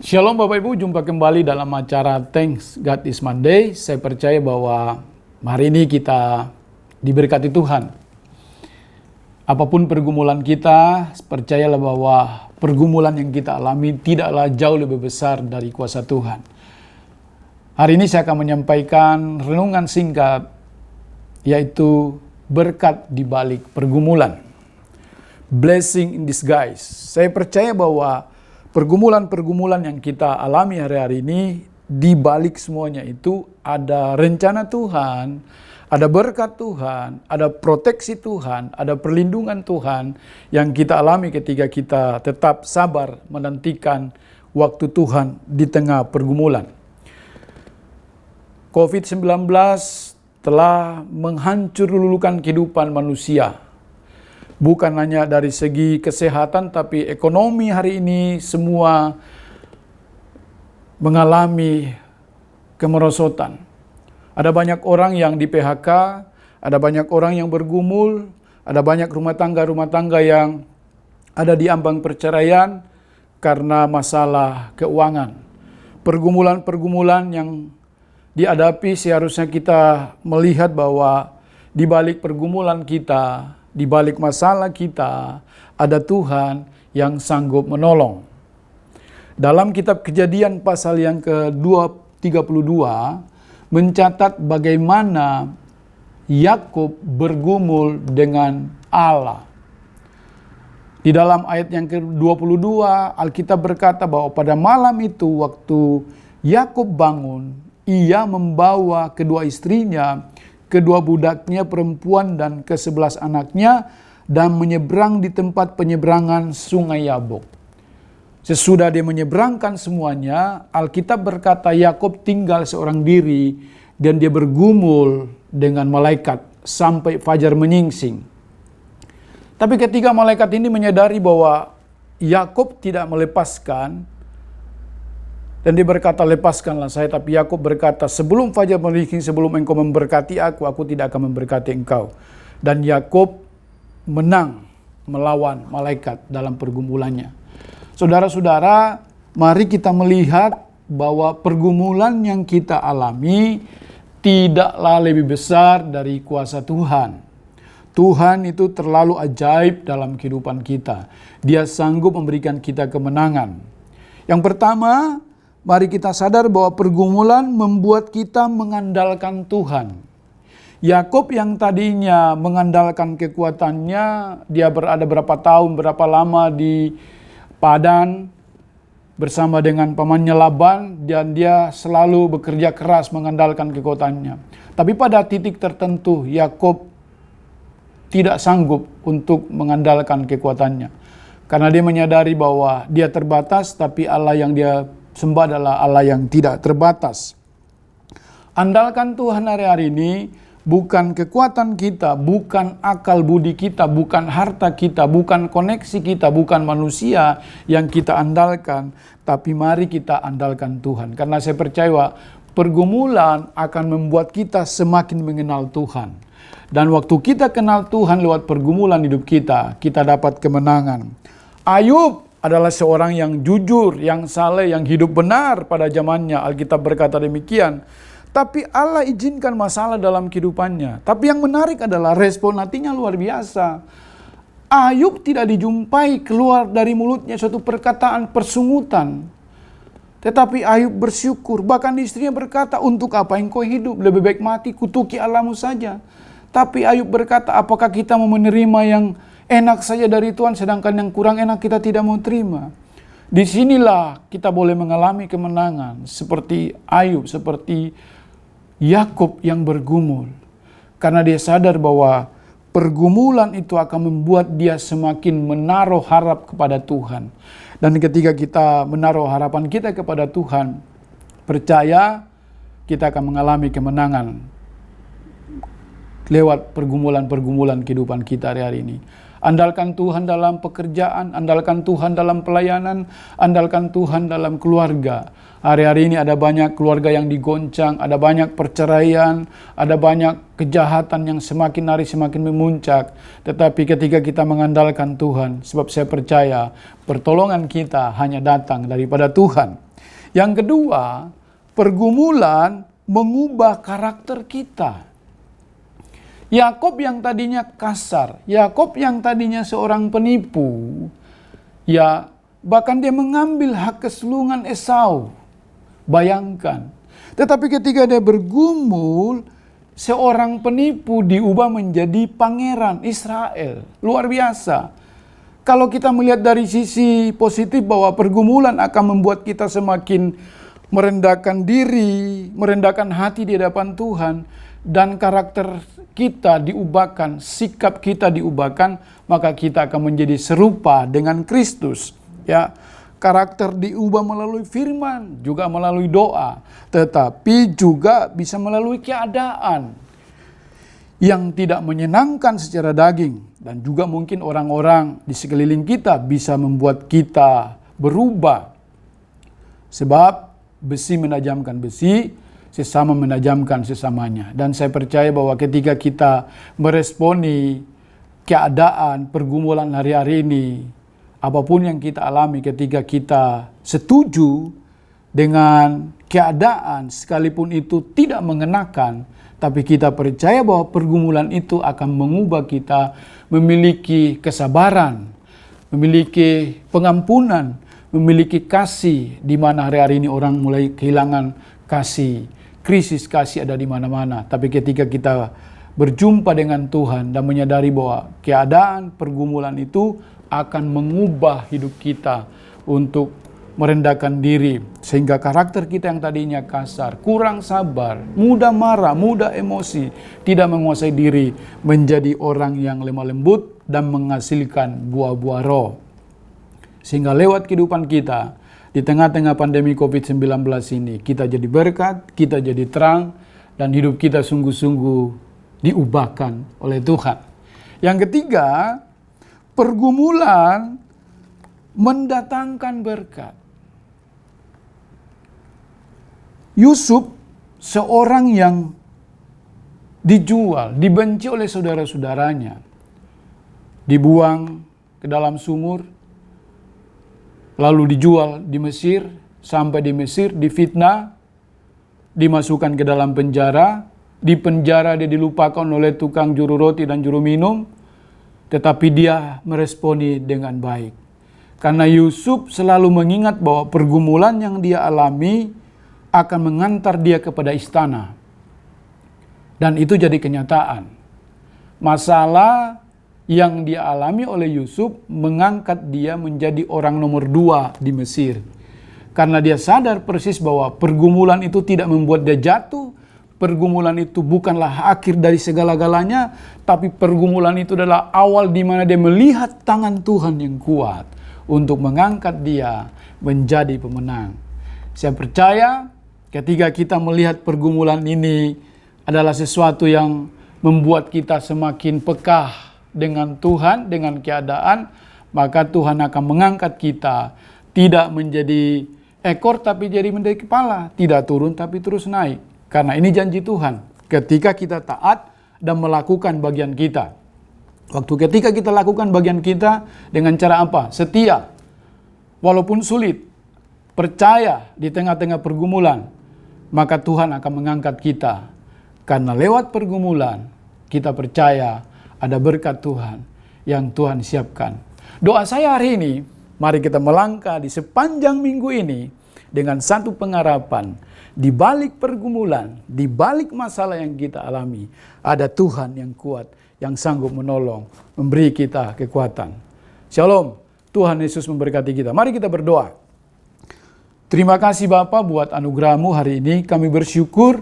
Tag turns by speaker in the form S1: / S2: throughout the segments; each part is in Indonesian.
S1: Shalom Bapak Ibu, jumpa kembali dalam acara Thanks God is Monday. Saya percaya bahwa hari ini kita diberkati Tuhan. Apapun pergumulan kita, percayalah bahwa pergumulan yang kita alami tidaklah jauh lebih besar dari kuasa Tuhan. Hari ini saya akan menyampaikan renungan singkat, yaitu berkat di balik pergumulan. Blessing in disguise. Saya percaya bahwa pergumulan-pergumulan yang kita alami hari-hari ini, di balik semuanya itu ada rencana Tuhan, ada berkat Tuhan, ada proteksi Tuhan, ada perlindungan Tuhan yang kita alami ketika kita tetap sabar menantikan waktu Tuhan di tengah pergumulan. COVID-19 telah menghancurkan kehidupan manusia. Bukan hanya dari segi kesehatan, tapi ekonomi hari ini semua mengalami kemerosotan. Ada banyak orang yang di PHK, ada banyak orang yang bergumul, ada banyak rumah tangga yang ada di ambang perceraian karena masalah keuangan. Pergumulan-pergumulan yang dihadapi seharusnya kita melihat bahwa di balik pergumulan kita, di balik masalah kita, ada Tuhan yang sanggup menolong. Dalam kitab Kejadian pasal yang ke-32 mencatat bagaimana Yakub bergumul dengan Allah. Di dalam ayat yang ke-22 Alkitab berkata bahwa pada malam itu waktu Yakub bangun, ia membawa kedua istrinya, kedua budaknya perempuan dan ke-11 anaknya, dan menyeberang di tempat penyeberangan sungai Yabok. Sesudah dia menyeberangkan semuanya, Alkitab berkata Yakub tinggal seorang diri dan dia bergumul dengan malaikat sampai fajar menyingsing. Tapi ketika malaikat ini menyadari bahwa Yakub tidak melepaskan, dan dia berkata, lepaskanlah saya. Tapi Yakub berkata, sebelum fajar menyingsing, sebelum engkau memberkati aku tidak akan memberkati engkau. Dan Yakub menang melawan malaikat dalam pergumulannya. Saudara-saudara, mari kita melihat bahwa pergumulan yang kita alami tidaklah lebih besar dari kuasa Tuhan. Tuhan itu terlalu ajaib dalam kehidupan kita. Dia sanggup memberikan kita kemenangan. Yang pertama, mari kita sadar bahwa pergumulan membuat kita mengandalkan Tuhan. Yakub yang tadinya mengandalkan kekuatannya, dia berada berapa tahun, berapa lama di Padan bersama dengan pamannya Laban, dan dia selalu bekerja keras mengandalkan kekuatannya. Tapi pada titik tertentu Yakub tidak sanggup untuk mengandalkan kekuatannya. Karena dia menyadari bahwa dia terbatas, tapi Allah yang dia sembah adalah Allah yang tidak terbatas. Andalkan Tuhan hari-hari ini, bukan kekuatan kita, bukan akal budi kita, bukan harta kita, bukan koneksi kita, bukan manusia yang kita andalkan, tapi mari kita andalkan Tuhan. Karena saya percaya pergumulan akan membuat kita semakin mengenal Tuhan. Dan waktu kita kenal Tuhan lewat pergumulan hidup kita, kita dapat kemenangan. Ayub adalah seorang yang jujur, yang saleh, yang hidup benar pada zamannya. Alkitab berkata demikian. Tapi Allah izinkan masalah dalam kehidupannya. Tapi yang menarik adalah respon hatinya luar biasa. Ayub tidak dijumpai keluar dari mulutnya suatu perkataan persungutan. Tetapi Ayub bersyukur. Bahkan istrinya berkata, untuk apa engkau hidup? Lebih baik mati, kutuki Allahmu saja. Tapi Ayub berkata, apakah kita mau menerima yang enak saja dari Tuhan, sedangkan yang kurang enak kita tidak mau terima. Disinilah kita boleh mengalami kemenangan seperti Ayub, seperti Yakub yang bergumul. Karena dia sadar bahwa pergumulan itu akan membuat dia semakin menaruh harap kepada Tuhan. Dan ketika kita menaruh harapan kita kepada Tuhan, percaya kita akan mengalami kemenangan lewat pergumulan-pergumulan kehidupan kita hari-hari ini. Andalkan Tuhan dalam pekerjaan, andalkan Tuhan dalam pelayanan, andalkan Tuhan dalam keluarga. Hari-hari ini ada banyak keluarga yang digoncang, ada banyak perceraian, ada banyak kejahatan yang semakin hari semakin memuncak. Tetapi ketika kita mengandalkan Tuhan, sebab saya percaya pertolongan kita hanya datang daripada Tuhan. Yang kedua, pergumulan mengubah karakter kita. Yakob yang tadinya kasar, Yakob yang tadinya seorang penipu, ya bahkan dia mengambil hak kesulungan Esau. Bayangkan. Tetapi ketika dia bergumul, seorang penipu diubah menjadi pangeran Israel. Luar biasa. Kalau kita melihat dari sisi positif bahwa pergumulan akan membuat kita semakin merendahkan diri, merendahkan hati di hadapan Tuhan, dan karakter kita diubahkan, sikap kita diubahkan, maka kita akan menjadi serupa dengan Kristus. Ya, karakter diubah melalui firman, juga melalui doa, tetapi juga bisa melalui keadaan yang tidak menyenangkan secara daging, dan juga mungkin orang-orang di sekeliling kita bisa membuat kita berubah. Sebab besi menajamkan besi, sesama menajamkan sesamanya. Dan saya percaya bahwa ketika kita meresponi keadaan pergumulan hari-hari ini, apapun yang kita alami, ketika kita setuju dengan keadaan sekalipun itu tidak mengenakan, tapi kita percaya bahwa pergumulan itu akan mengubah kita memiliki kesabaran, memiliki pengampunan, memiliki kasih, di mana hari-hari ini orang mulai kehilangan kasih. Krisis kasih ada di mana-mana. Tapi ketika kita berjumpa dengan Tuhan dan menyadari bahwa keadaan pergumulan itu akan mengubah hidup kita untuk merendahkan diri, sehingga karakter kita yang tadinya kasar, kurang sabar, mudah marah, mudah emosi, tidak menguasai diri, menjadi orang yang lemah lembut dan menghasilkan buah-buah roh. Sehingga lewat kehidupan kita di tengah-tengah pandemi COVID-19 ini, kita jadi berkat, kita jadi terang, dan hidup kita sungguh-sungguh diubahkan oleh Tuhan. Yang ketiga, pergumulan mendatangkan berkat. Yusuf, seorang yang dijual, dibenci oleh saudara-saudaranya, dibuang ke dalam sumur, lalu dijual di Mesir, sampai di Mesir difitnah, dimasukkan ke dalam penjara, di penjara dia dilupakan oleh tukang juru roti dan juru minum, tetapi dia meresponi dengan baik. Karena Yusuf selalu mengingat bahwa pergumulan yang dia alami akan mengantar dia kepada istana. Dan itu jadi kenyataan. Masalah yang dia alami oleh Yusuf mengangkat dia menjadi orang nomor 2 di Mesir. Karena dia sadar persis bahwa pergumulan itu tidak membuat dia jatuh. Pergumulan itu bukanlah akhir dari segala-galanya, tapi pergumulan itu adalah awal di mana dia melihat tangan Tuhan yang kuat untuk mengangkat dia menjadi pemenang. Saya percaya ketika kita melihat pergumulan ini adalah sesuatu yang membuat kita semakin peka dengan Tuhan, dengan keadaan, maka Tuhan akan mengangkat kita tidak menjadi ekor tapi jadi menjadi kepala, tidak turun tapi terus naik. Karena ini janji Tuhan ketika kita taat dan melakukan bagian kita. Waktu ketika kita lakukan bagian kita dengan cara apa? Setia, walaupun sulit, percaya di tengah-tengah pergumulan, maka Tuhan akan mengangkat kita. Karena lewat pergumulan, kita percaya ada berkat Tuhan yang Tuhan siapkan. Doa saya hari ini, mari kita melangkah di sepanjang minggu ini dengan satu pengharapan. Di balik pergumulan, di balik masalah yang kita alami, ada Tuhan yang kuat, yang sanggup menolong, memberi kita kekuatan. Shalom, Tuhan Yesus memberkati kita. Mari kita berdoa. Terima kasih Bapa buat anugerah-Mu hari ini. Kami bersyukur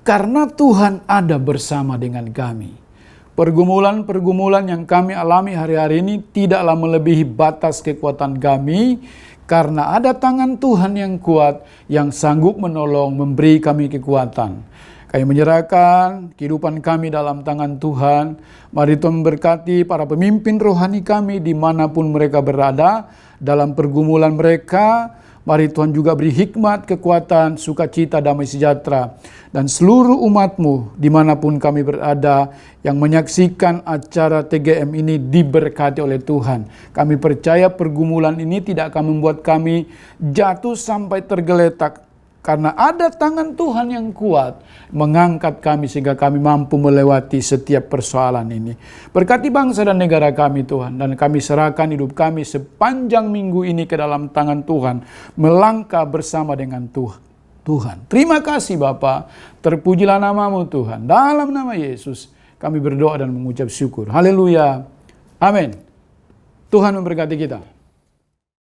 S1: karena Tuhan ada bersama dengan kami. Pergumulan-pergumulan yang kami alami hari-hari ini tidaklah melebihi batas kekuatan kami, karena ada tangan Tuhan yang kuat, yang sanggup menolong, memberi kami kekuatan. Kami menyerahkan kehidupan kami dalam tangan Tuhan. Mari Tuhan memberkati para pemimpin rohani kami dimanapun mereka berada, dalam pergumulan mereka, Mari Tuhan juga beri hikmat, kekuatan, sukacita, damai sejahtera. Dan seluruh umat-Mu dimanapun kami berada yang menyaksikan acara TGM ini diberkati oleh Tuhan. Kami percaya pergumulan ini tidak akan membuat kami jatuh sampai tergeletak. Karena ada tangan Tuhan yang kuat mengangkat kami sehingga kami mampu melewati setiap persoalan ini. Berkati bangsa dan negara kami Tuhan. Dan kami serahkan hidup kami sepanjang minggu ini ke dalam tangan Tuhan. Melangkah bersama dengan Tuhan. Terima kasih Bapa. Terpujilah nama-Mu Tuhan. Dalam nama Yesus kami berdoa dan mengucap syukur. Haleluya. Amin. Tuhan memberkati kita.